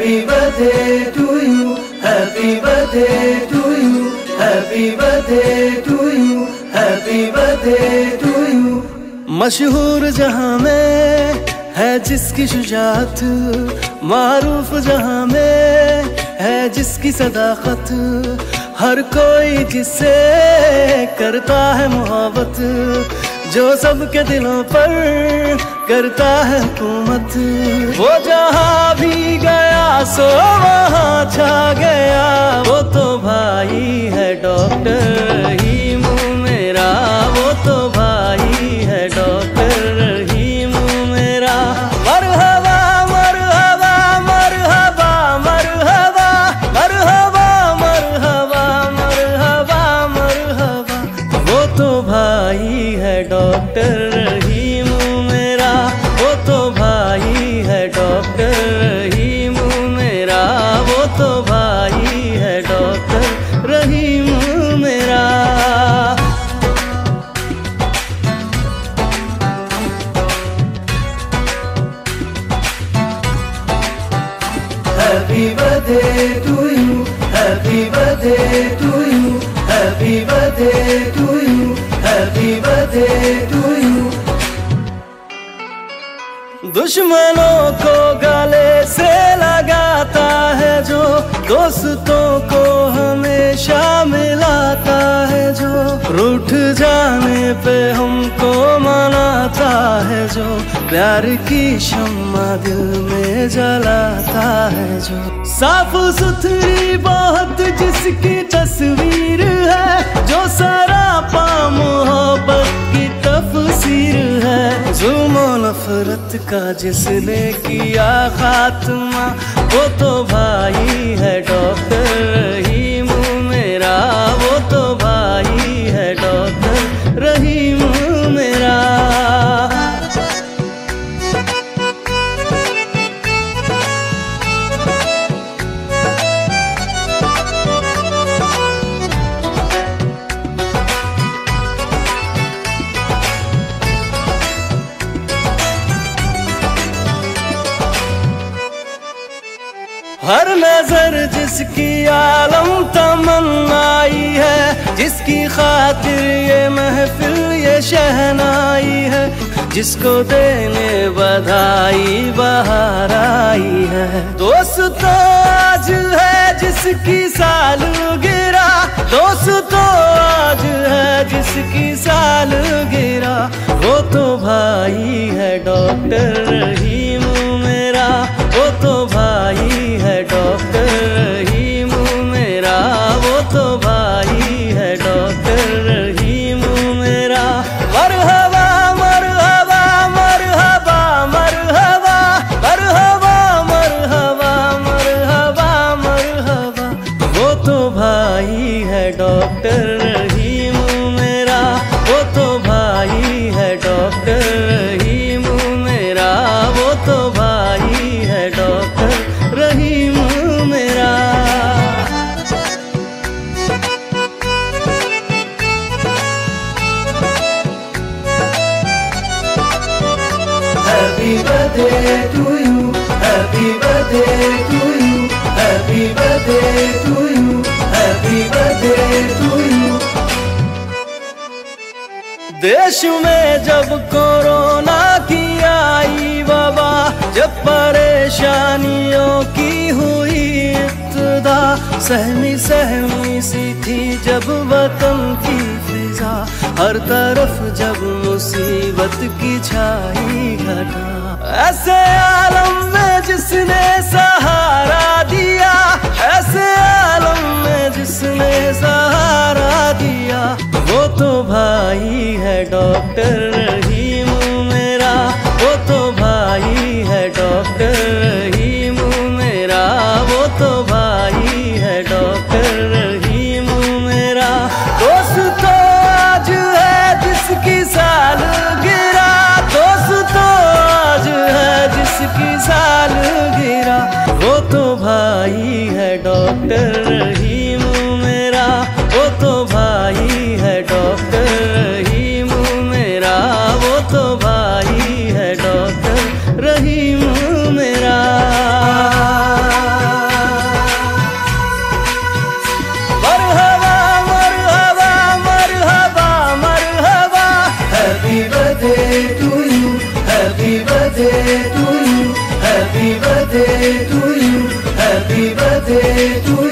Happy birthday to you, happy birthday to you, happy birthday to you, happy birthday to you। मशहूर जहां में है जिसकी शुजाअत, मारूफ जहां में है जिसकी सदाकत, हर कोई जिससे करता है मोहब्बत, जो सबके दिलों पर करता है हुकूमत। वो जहां भी गया सो वहां छा गया, वो तो भाई है डॉक्टर रहीम मेरा, वो तो भाई है डॉक्टर रहीम मेरा। मरहबा मरहबा मरहबा मरहबा मरहबा मरहबा मरहबा मरहबा, वो तो भाई है डॉक्टर रहीम मेरा, वो तो भाई है डॉक्टर रहीम मेरा, वो तो भाई है डॉक्टर रहीम मेरा। Happy birthday to you, happy birthday to you, happy birthday to you, happy birthday to you। दुश्मनों को गले से लगाता है जो, दोस्तों को हमेशा मिलाता है जो, रूठ जाने पे हमको मनाता है जो, प्यार की शम्मा दिल में जलाता है जो, साफ सुथरी बहुत जिसकी तस्वीर है, जो सरापा मोहब्बत की तफसीर है, जुल्म नफरत का जिसने किया खात्मा, वो तो भाई है डॉक्टर रहीम मेरा, वो तो भाई है डॉक्टर रहीम मेरा। हर नजर जिसकी आलम तमन्नाई है, जिसकी खातिर ये महफिल ये शहनाई है, जिसको देने बधाई बहार आई है। दोस्तों आज है जिसकी सालगिरह, दोस्तों आज है जिसकी सालगिरह, वो तो भाई है डॉक्टर रहीम मेरा, वो तो भाई है डॉक्टर रहीम मेरा, वो तो भाई है डॉक्टर रहीम मेरा। मरहबा मरहबा मरहबा मरहबा मरहबा मरहबा मरहबा मरहबा, वो तो भाई है डॉक्टर रहीम मेरा, वो तो भाई है डॉक्टर रहीम मेरा, वो तो भाई है डॉक्टर रहीम मेरा। Happy birthday to you, happy birthday to you, happy birthday to you, happy birthday to you। देश में जब कोरोना की आई वबा, जब परेशानियों की हुई इब्तिदा, सहमी सहमी सी थी जब वतन की फिजा, हर तरफ जब मुसीबत की छाई घटा, ऐसे आलम में जिसने सहारा दिया, ऐसे आलम में जिसने सहारा दिया, वो तो भाई है डॉक्टर रहीम मेरा, वो तो भाई है डॉक्टर रहीम मेरा, वो तो भाई है डॉक्टर रहीम मेरा। दोस्तों आज है जिसकी सालगिरह, दोस्तों आज है जिसकी सालगिरह, वो तो भाई है डॉक्टर रहीम मेरा, वो तो भाई है डॉक्टर रहीम मेरा। birthday to you, happy birthday to you, happy birthday to you, happy birthday to